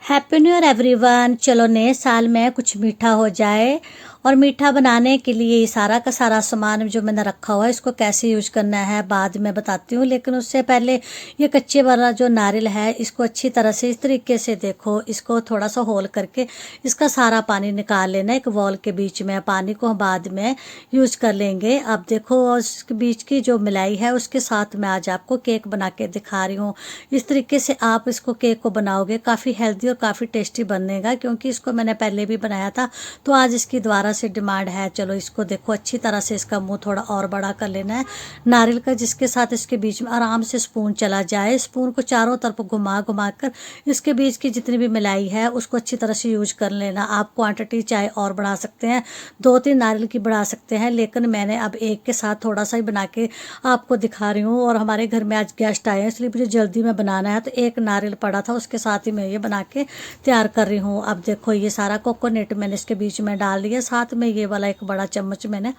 Happy new year everyone. चलो नए साल में कुछ मीठा हो जाए। और मीठा बनाने के लिए ये सारा का सारा सामान जो मैंने रखा हुआ है इसको कैसे यूज करना है बाद में बताती हूँ, लेकिन उससे पहले ये कच्चे वाला जो नारियल है इसको अच्छी तरह से इस तरीके से देखो, इसको थोड़ा सा होल करके इसका सारा पानी निकाल लेना एक बॉल के बीच में। पानी को हम बाद में यूज कर लेंगे। अब देखो उसके बीच की जो मिलाई है उसके साथ मैं आज आपको केक बना के दिखा रही हूँ। इस तरीके से आप इसको केक को बनाओगे काफ़ी हेल्दी और काफ़ी टेस्टी बनेगा, क्योंकि इसको मैंने पहले भी बनाया था तो आज इसकी दोबारा से डिमांड है। चलो इसको देखो अच्छी तरह से इसका मुंह थोड़ा और बड़ा कर लेना है नारियल का, जिसके साथ इसके बीच में आराम से स्पून चला जाए। स्पून को चारों तरफ घुमा घुमा कर इसके बीच की जितनी भी मिलाई है उसको अच्छी तरह से यूज कर लेना। आप क्वांटिटी चाहे और बढ़ा सकते हैं, 2-3 नारियल की बढ़ा सकते हैं, लेकिन मैंने अब एक के साथ थोड़ा सा ही बना के आपको दिखा रही हूँ। और हमारे घर में आज गेस्ट आए हैं इसलिए मुझे जल्दी में बनाना है, तो एक नारियल पड़ा था उसके साथ ही मैं ये बना के तैयार कर रही हूँ। अब देखो ये सारा कोकोनट मैंने इसके बीच में डाल दिया, साथ में ये वाला एक बड़ा चम्मच मैंने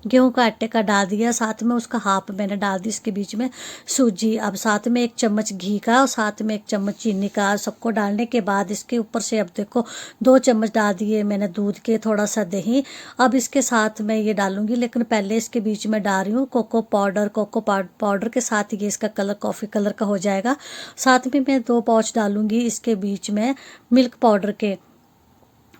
गेहूं का आटे का डाल दिया, साथ में उसका हाफ मैंने डाल दी इसके बीच में सूजी। अब साथ में 1 चम्मच घी का और साथ में 1 चम्मच चीनी का। सबको डालने के बाद इसके ऊपर से अब देखो 2 चम्मच डाल दिए मैंने दूध के, थोड़ा सा दही। अब इसके साथ मैं ये डालूंगी, लेकिन पहले इसके बीच में डाल रही हूँ कोको पाउडर। कोको पाउडर के साथ ये इसका कलर कॉफ़ी कलर का हो जाएगा। साथ में मैं 2 पाउच डालूंगी इसके बीच में मिल्क पाउडर के।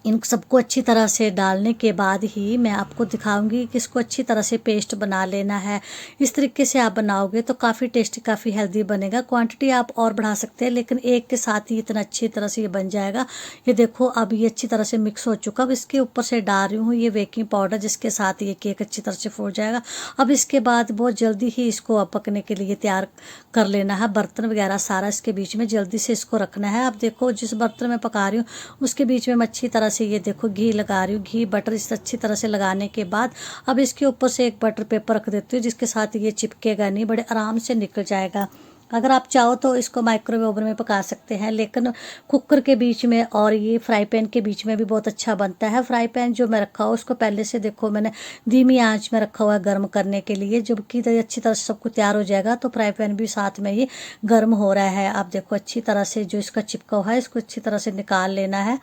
इन सबको अच्छी तरह से डालने के बाद ही मैं आपको दिखाऊंगी कि इसको अच्छी तरह से पेस्ट बना लेना है। इस तरीके से आप बनाओगे तो काफ़ी टेस्टी काफ़ी हेल्दी बनेगा। क्वांटिटी आप और बढ़ा सकते हैं, लेकिन एक के साथ ही इतना अच्छी तरह से ये बन जाएगा। ये देखो अब ये अच्छी तरह से मिक्स हो चुका। अब इसके ऊपर से डाल रही हूँ ये बेकिंग पाउडर, जिसके साथ ये केक अच्छी तरह से फूल जाएगा। अब इसके बाद बहुत जल्दी ही इसको अब पकने के लिए तैयार कर लेना है। बर्तन वगैरह सारा इसके बीच में जल्दी से इसको रखना है। अब देखो जिस बर्तन में पका रही हूँ उसके बीच में मैं अच्छी तरह से ये देखो घी लगा रही हूँ। घी बटर इस अच्छी तरह से लगाने के बाद अब इसके ऊपर से एक बटर पेपर रख देती हूँ, जिसके साथ ये चिपकेगा नहीं, बड़े आराम से निकल जाएगा। अगर आप चाहो तो इसको माइक्रोवेव ओवन में पका सकते हैं, लेकिन कुकर के बीच में और ये फ्राई पैन के बीच में भी बहुत अच्छा बनता है। फ्राई पैन जो मैं रखा हुआ उसको पहले से देखो मैंने धीमी आंच में रखा हुआ है गर्म करने के लिए। जबकि अच्छी तरह से सब कुछ तैयार हो जाएगा तो फ्राई पैन भी साथ में ही गर्म हो रहा है। आप देखो अच्छी तरह से जो इसका चिपका हुआ है इसको अच्छी तरह से निकाल लेना है,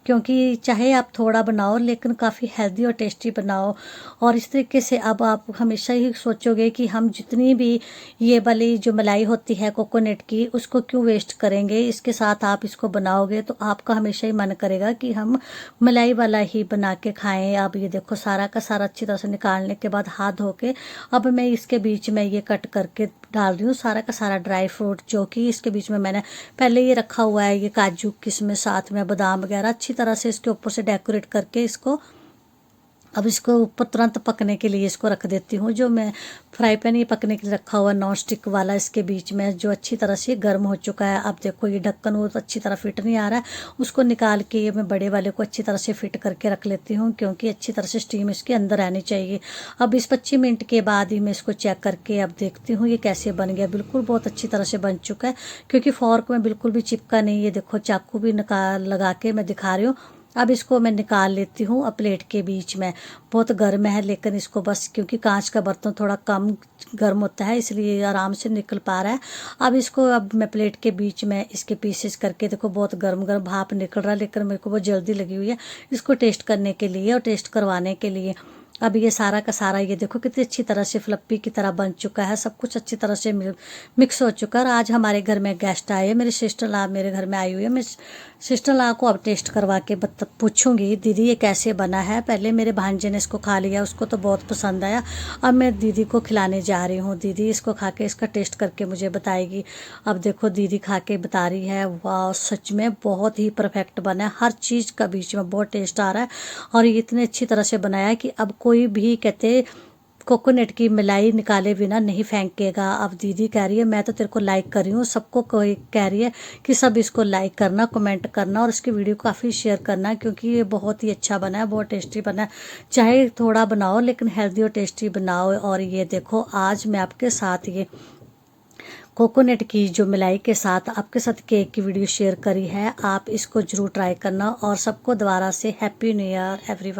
क्योंकि चाहे आप थोड़ा बनाओ लेकिन काफ़ी हेल्दी और टेस्टी बनाओ। और इस तरीके से अब आप हमेशा ही सोचोगे कि हम जितनी भी ये वाली जो मलाई होती है कोकोनट की उसको क्यों वेस्ट करेंगे। इसके साथ आप इसको बनाओगे तो आपका हमेशा ही मन करेगा कि हम मलाई वाला ही बना के खाएं। अब ये देखो सारा का सारा अच्छी तरह से निकालने के बाद हाथ धो के अब मैं इसके बीच में ये कट करके डाल रही हूँ सारा का सारा ड्राई फ्रूट, जो कि इसके बीच में मैंने पहले ये रखा हुआ है। ये काजू किशमिश साथ में बादाम वगैरह अच्छी तरह से इसके ऊपर से डेकोरेट करके इसको अब इसको ऊपर तुरंत पकने के लिए इसको रख देती हूँ। जो मैं फ्राई पैन ये पकने के लिए रखा हुआ नॉन स्टिक वाला इसके बीच में जो अच्छी तरह से गर्म हो चुका है। अब देखो ये ढक्कन वो तो अच्छी तरह फिट नहीं आ रहा है, उसको निकाल के ये मैं बड़े वाले को अच्छी तरह से फिट करके रख लेती हूँ, क्योंकि अच्छी तरह से स्टीम इसके अंदर रहनी चाहिए। अब 20-25 मिनट के बाद ही मैं इसको चेक करके अब देखती हूँ ये कैसे बन गया। बिल्कुल बहुत अच्छी तरह से बन चुका है, क्योंकि फॉर्क में बिल्कुल भी चिपका नहीं। ये देखो चाकू भी निकाल लगा के मैं दिखा रही हूँ। अब इसको मैं निकाल लेती हूँ अब प्लेट के बीच में। बहुत गर्म है, लेकिन इसको बस क्योंकि कांच का बर्तन थोड़ा कम गर्म होता है इसलिए आराम से निकल पा रहा है। अब इसको अब मैं प्लेट के बीच में इसके पीसेस करके देखो बहुत गर्म गर्म भाप निकल रहा है, लेकिन मेरे को बहुत जल्दी लगी हुई है इसको टेस्ट करने के लिए और टेस्ट करवाने के लिए। अब ये सारा का सारा ये देखो कितनी अच्छी तरह से फ्लप्पी की तरह बन चुका है। सब कुछ अच्छी तरह से मिक्स हो चुका है। और आज हमारे घर में गेस्ट आए, मेरी सिस्टर ला मेरे घर में आई हुई है। मैं सिस्टर ला को अब टेस्ट करवा के पूछूंगी दीदी ये कैसे बना है। पहले मेरे भांजे ने इसको खा लिया, उसको तो बहुत पसंद आया। अब मैं दीदी को खिलाने जा रही हूँ। दीदी इसको खा के इसका टेस्ट करके मुझे बताएगी। अब देखो दीदी खा के बता रही है वाह सच में बहुत ही परफेक्ट बना है, हर चीज़ का बीच में बहुत टेस्ट आ रहा है। और ये इतने अच्छी तरह से बनाया है कि अब कोई भी कहते कोकोनट की मलाई निकाले बिना नहीं फेंकेगा। अब दीदी कह रही है मैं तो तेरे को लाइक कर रही हूँ, सबको कोई कह रही है कि सब इसको लाइक करना, कमेंट करना और इसकी वीडियो काफ़ी शेयर करना, क्योंकि ये बहुत ही अच्छा बना है, बहुत टेस्टी बना है। चाहे थोड़ा बनाओ लेकिन हेल्दी और टेस्टी बनाओ। और ये देखो आज मैं आपके साथ ये कोकोनट की जो मलाई के साथ आपके साथ केक की वीडियो शेयर करी है। आप इसको ज़रूर ट्राई करना और सबको दोबारा से हैप्पी न्यू ईयर एवरीवन।